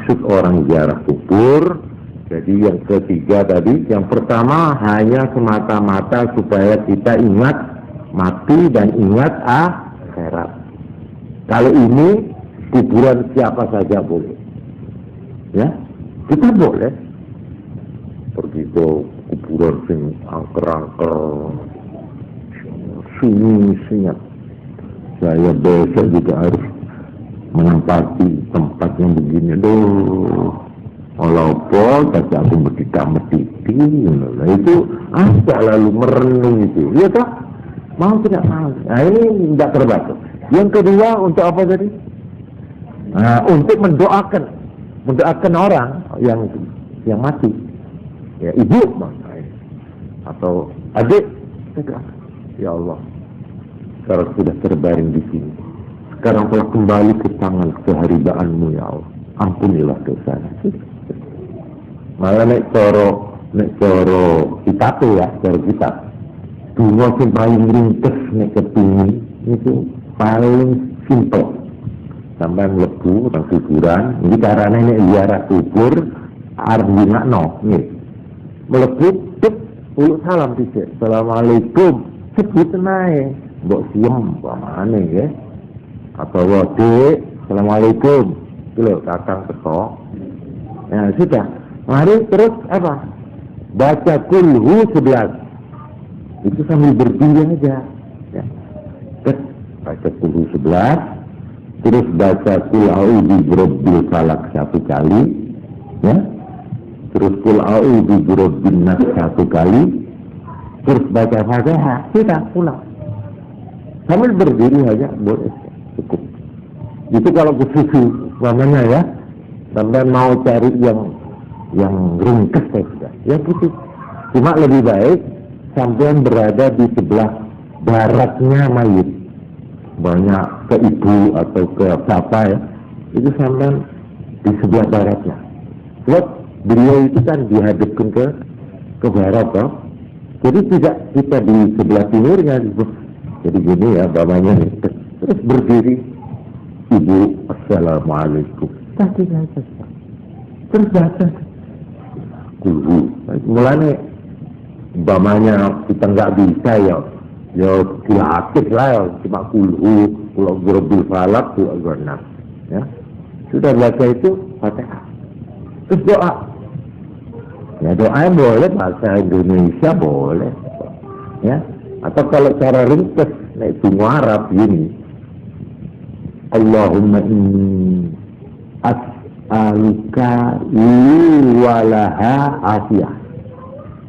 maksud orang ziarah kubur. Jadi yang ketiga tadi, yang pertama hanya semata-mata supaya kita ingat mati dan ingat akhirat. Kalau ini kuburan siapa saja boleh, ya kita boleh pergi ke kuburan sing angker-angker, sunyi-sunyi. Saya besok juga harus menempati tempat yang begini. Walaupun saja aku medita-mediti, nah itu asal lalu merenung itu, ya toh? Mau tidak mau. Nah ini tidak terbatas. Yang kedua untuk apa tadi? Nah, untuk mendoakan orang yang mati, ya ibu atau adik, ya Allah, sekarang sudah terbaring di sini. Sekarang telah kembali ke tangan keharibaanmu ya Allah. Ampunilah dosa. Malah nek coro kitab ya, coro kitab. Dua yang paling ringkes nek kepingin itu paling simpel. Sampai mlebu nang kuburan, ini carane nek ziarah kubur arep dinakno nggih. Mlebu cep uluk salam dhisik. Assalamualaikum. Sebut nae, mbok siem pamane nggih. Atau wadik, assalamualaikum. Lho, kakang teko. Ya sudah. Mari terus apa? Baca kulhu 11. Itu sambil berdiri aja. Ya. Baca kulhu 11. Terus baca kul a'udzu birabbil falaq 1 kali. Ya. Terus kul a'udzu birabbin nas 1 kali. Terus baca Fatihah. Sudah pulang. Sambil berdiri aja boleh. Cukup. Itu kalau khusus namanya ya. Sampai mau cari yang ringkes saja. Ya gitu. Cuma lebih baik sampean berada di sebelah baratnya mayit. Banyak ke ibu atau ke bapak ya. Itu sampean di sebelah baratnya. Sebab beliau itu kan dihadapkan ke barat toh. Jadi tidak kita di sebelah timurnya. Jadi gini ya bapaknya nih. Terus berdiri. Ibu, assalamualaikum. Tadi saja. Terus baca. Kulhu. Mulanya umpamanya kita nggak bisa ya dilatih lah ya. Cuma kulhu, pulau birabbil falaq, pulau nas. Ya. Sudah baca itu Fatihah. Terus doa. Ya doa boleh bahasa Indonesia boleh. Ya. Atau kalau cara ringkas, nah itu Arab ini. Allahumma inni as'aluka walaha afiyah.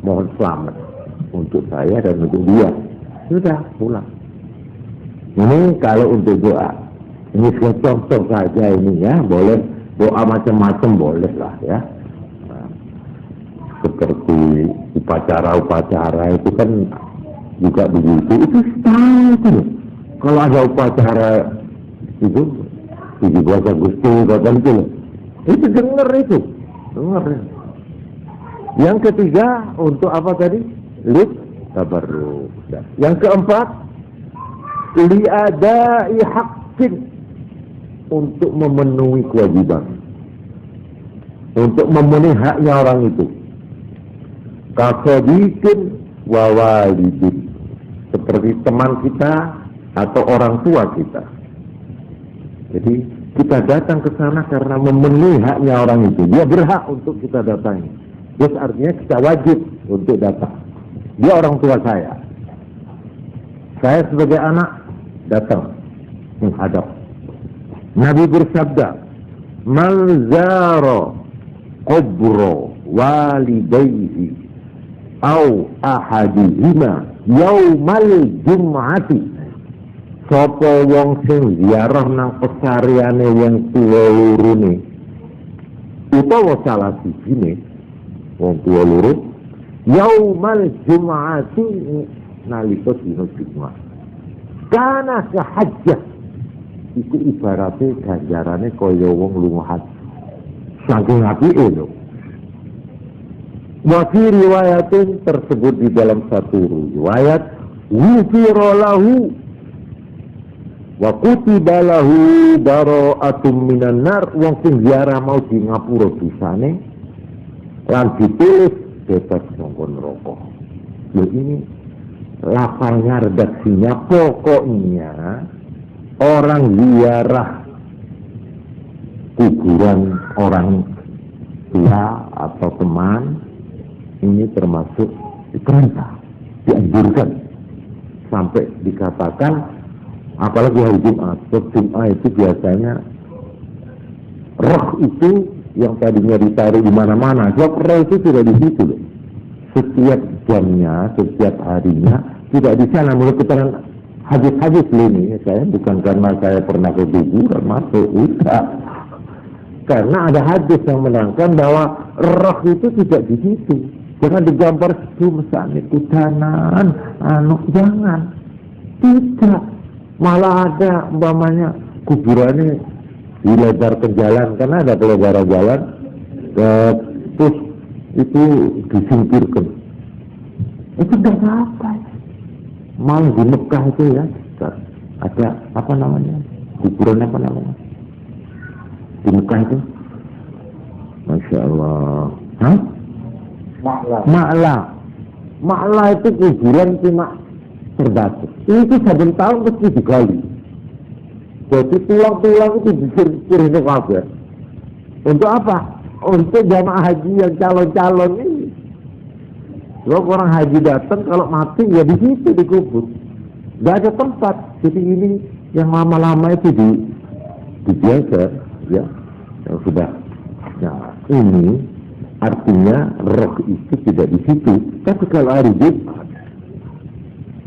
Mohon selamat untuk saya dan untuk dia. Sudah pulang. Ini kalau untuk doa. Ini contoh saja ini ya. Boleh doa macam-macam boleh lah ya. Nah, seperti upacara-upacara itu kan juga begitu. Itu tahu. Kalau ada upacara itu 17 Agustus tertentu itu dengar. Yang ketiga untuk apa tadi? Tabarruk. Yang keempat li'adai haqqin, untuk memenuhi kewajiban, untuk memenuhi haknya orang itu. Kasodikin wa walidin, seperti teman kita atau orang tua kita. Jadi kita datang ke sana karena memenuhi haknya orang itu. Dia berhak untuk kita datangi. Terus artinya kita wajib untuk datang. Dia orang tua saya. Saya sebagai anak datang menghadap. Nabi bersabda, "Man zara qabra walidayhi au ahadihima yaumal jum'ati." Sapa wong sing ziarah nang pesariane yang tuwa lurune utawa salah sijine wong tuwa luru yaumal jum'ati nalika dina Jumat kana sahajjah, iku ibarate ganjarane kaya wong lunga haji saking apike lho. Wa fi riwayatin, tersebut di dalam satu riwayat, wufira lahu, Wa kutiba lahu bara'atum minan nar, wong sing ziarah mau di ngapura dosane lan ditulis bebas saka neraka. Lho ini lafalnya redaksinya pokoknya orang ziarah kuburan orang tua atau teman ini termasuk diperintah, dianjurkan, sampai dikatakan apalagi hari Jumat. Jumat itu biasanya roh itu yang tadinya ditaruh di mana-mana, sebab roh itu tidak di situ loh. Setiap jamnya, setiap harinya tidak di sana. Menurut keterangan hadis-hadis ini, saya bukan karena saya pernah ke kuburan masuk, tidak. Karena ada hadis yang menerangkan bahwa roh itu tidak di situ. Jangan digambar situ misalnya kudanan, jangan. Tidak. Malah ada umpamanya kuburannya dilebarkan jalan, karena ada pelebaran jalan, terus itu disingkirkan. Itu tidak apa-apa. Malah di Mekah itu ya, ada apa namanya, kuburan apa namanya di Mekah itu, Masya Allah. Hah? Ma'la itu kuburan cuma terbatas. Itu saben tahun mesti digali. Jadi tulang-tulang itu disingkirin ke kabeh. Untuk apa? Untuk jamaah haji yang calon-calon ini. Kalau orang haji datang, kalau mati ya di situ dikubur. Gak ada tempat. Jadi ini yang lama-lama itu digeser, ya, yang sudah. Nah, ini artinya roh itu tidak di situ. Tapi kalau hari Jumat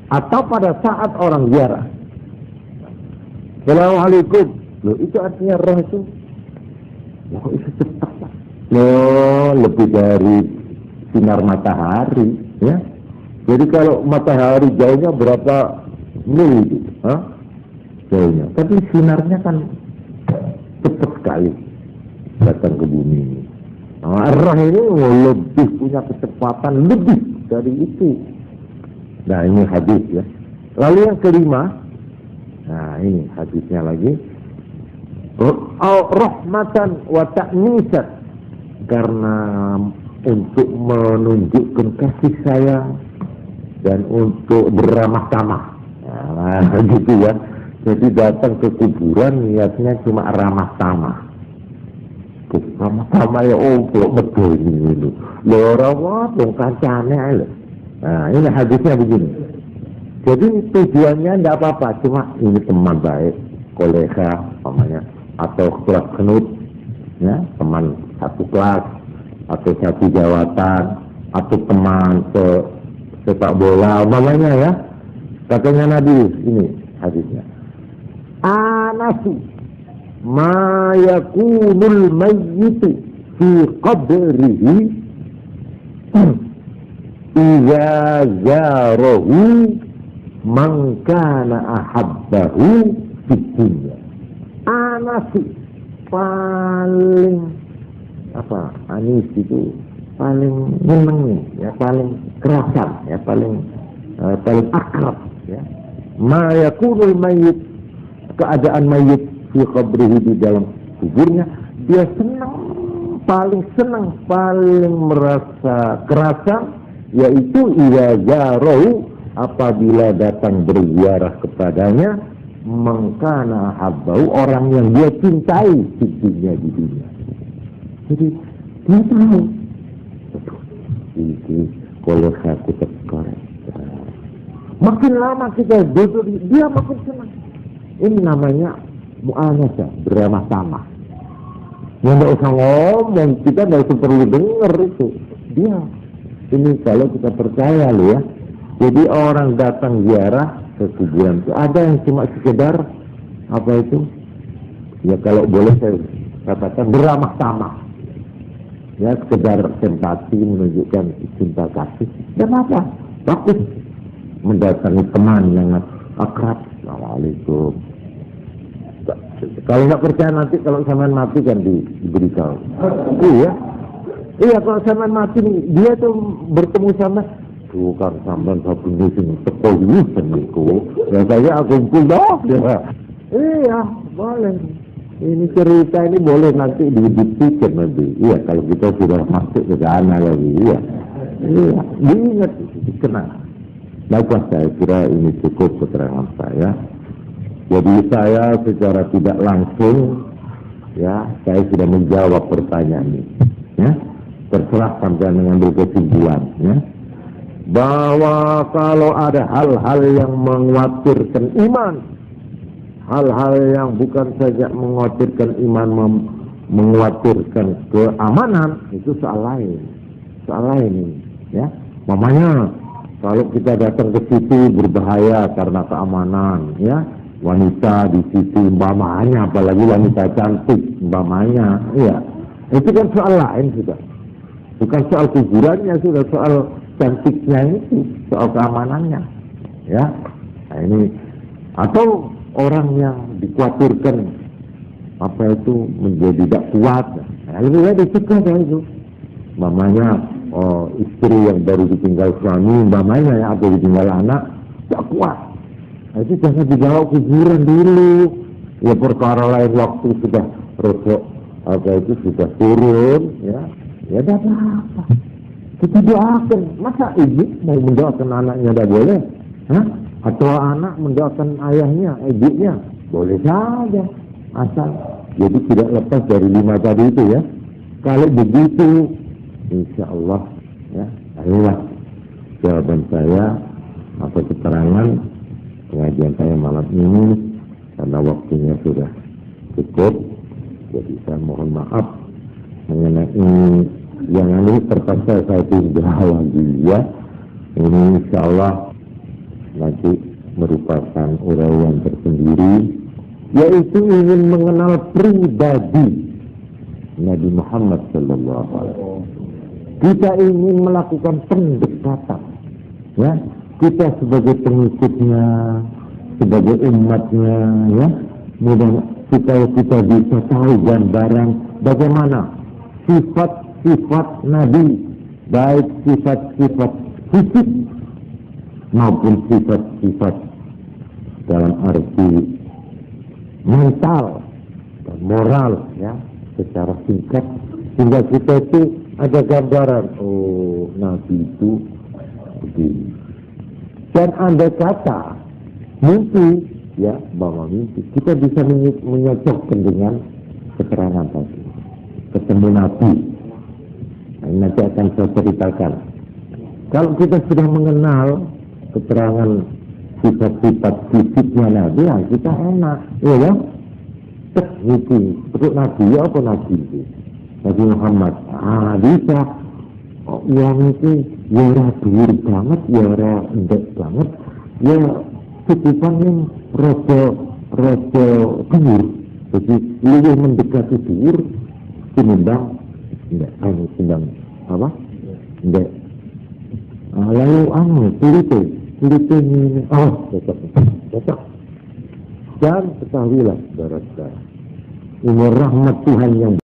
atau pada saat orang ziarah, Assalamualaikum, loh itu artinya roh itu, loh itu cepat, loh lebih dari sinar matahari, ya. Jadi kalau matahari jauhnya berapa mil itu, jauhnya, tapi sinarnya kan cepat sekali datang ke bumi ini. Nah, roh ini lebih punya kecepatan lebih dari itu. Nah ini hadis ya. Lalu yang kelima, nah ini hadisnya lagi, rahmatan wa ta'nisan, karena untuk menunjukkan kasih sayang dan untuk beramah tamah. Nah gitu ya. Jadi datang ke kuburan niatnya cuma ramah tamah. Ramah tamah ya, kok medul ini lho rawat dong kancane ae. Nah ini hadisnya begini. Jadi tujuannya tidak apa-apa, cuma ini teman baik, kolega namanya, atau kelas kenut, ya, teman satu kelas atau satu jawatan, atau teman sepak bola namanya, ya. Katanya Nabi ini hadisnya, anasu ma yakunul mayyitu fi qabrihi idza zarahu man kana ahabbahu fid dunya. Anasi paling apa? Anis itu paling meneng ya, paling kerasan ya, paling akrab ya. Ma yakunul mayyit, keadaan mayit fi qabrihi, di dalam kuburnya dia senang, paling senang, paling merasa kerasan, yaitu idza zarahu, apabila datang berziarah kepadanya, mengkana habbau, orang yang dia cintai cintinya di dunia. Jadi dia tahu ini kalau aku tekor, makin lama kita duduk dia makin senang. Ini namanya mu'anasa, beramah tamah. Yang tidak usah ngomong, kita tidak usah perlu dengar itu. Dia ini kalau kita percaya loh ya. Jadi orang datang ziarah ke kuburan itu ada yang cuma sekedar apa itu? Ya kalau boleh saya katakan beramah tamah. Ya sekedar simpati, menunjukkan cinta kasih. Dan apa? Bagus. Mendatangi teman yang akrab. Assalamualaikum. Kalau nggak percaya nanti kalau sampean mati kan diberitahu. Iya. Iya kalau sampean mati dia tuh bertemu sama tuh kan sampean satu musim sekolah seniku. Ya saya aku kumpul dah. Ya. Iya, boleh. Ini cerita ini boleh nanti dipikir nanti. Iya, kalau kita sudah masuk ke sana lagi. Iya, diingat, dikenal. Baiklah, saya kira ini cukup keterangan saya. Jadi saya secara tidak langsung, ya, saya sudah menjawab pertanyaan ini. Ya, terserah sampai mengambil kesimpulan. Ya, bahwa kalau ada hal-hal yang mengkhawatirkan iman, hal-hal yang bukan saja mengkhawatirkan iman, mengkhawatirkan keamanan, itu soal lain ini, ya. Mamanya kalau kita datang ke situ berbahaya karena keamanan, ya, wanita di situ mamanya, apalagi wanita cantik mamanya, ya, itu kan soal lain sudah, bukan soal kuburannya, sudah soal cantiknya itu, soal keamanannya, ya. Nah, ini atau orang yang dikhawatirkan apa itu menjadi tidak kuat, nah, lebih baik dicegah kan itu. Mamanya istri yang baru ditinggal suami, mamanya ya, atau ditinggal anak tidak kuat, nah, itu jangan dibawa kuburan dulu. Ya perkara lain waktu sudah rosok apa itu sudah turun, ya tidak apa-apa. Kita doakan. Masa ibu mau mendoakan anaknya tidak boleh? Hah? Atau anak mendoakan ayahnya, ibunya? Boleh saja. Asal. Jadi tidak lepas dari 5 tadi itu, ya. Kalau begitu, insya Allah, ya, inilah jawaban saya atau keterangan pengajian saya malam ini, karena waktunya sudah cukup. Jadi saya mohon maaf mengenai yang ini terpaksa saya tinggal lagi, ya. Ini insya Allah nanti merupakan uraian tersendiri, yaitu ingin mengenal pribadi Nabi Muhammad Sallallahu Alaihi Wasallam. Kita ingin melakukan pendekatan, ya. Kita sebagai pengikutnya, sebagai umatnya, ya. Mudah supaya kita bisa tahu gambaran bagaimana sifat Nabi, baik sifat-sifat fisik maupun sifat-sifat dalam arti mental dan moral, ya, secara singkat, sehingga kita itu ada gambaran, oh Nabi itu begini. Dan andai kata mimpi, ya, bahwa mimpi kita bisa menyocokkan dengan keterangan tadi, ketemu Nabi. Nah, ini nanti akan saya ceritakan. Kalau kita sudah mengenal keterangan sifat-sifat fisiknya Nabi, ya kita enak, ya kan? Itu untuk Nabi, apa Nabi itu? Nabi Muhammad. Ah, bisa. Oh, yang itu ya dhuwur banget, ya endek banget, ya cukupannya rada dhuwur. Jadi lebih mendekati dhuwur tinimbang enggak, tinimbang apa? Enggak. Lalu kulitnya ini, cocok. Dan ketahuilah, saudara-saudara, ini rahmat Tuhan yang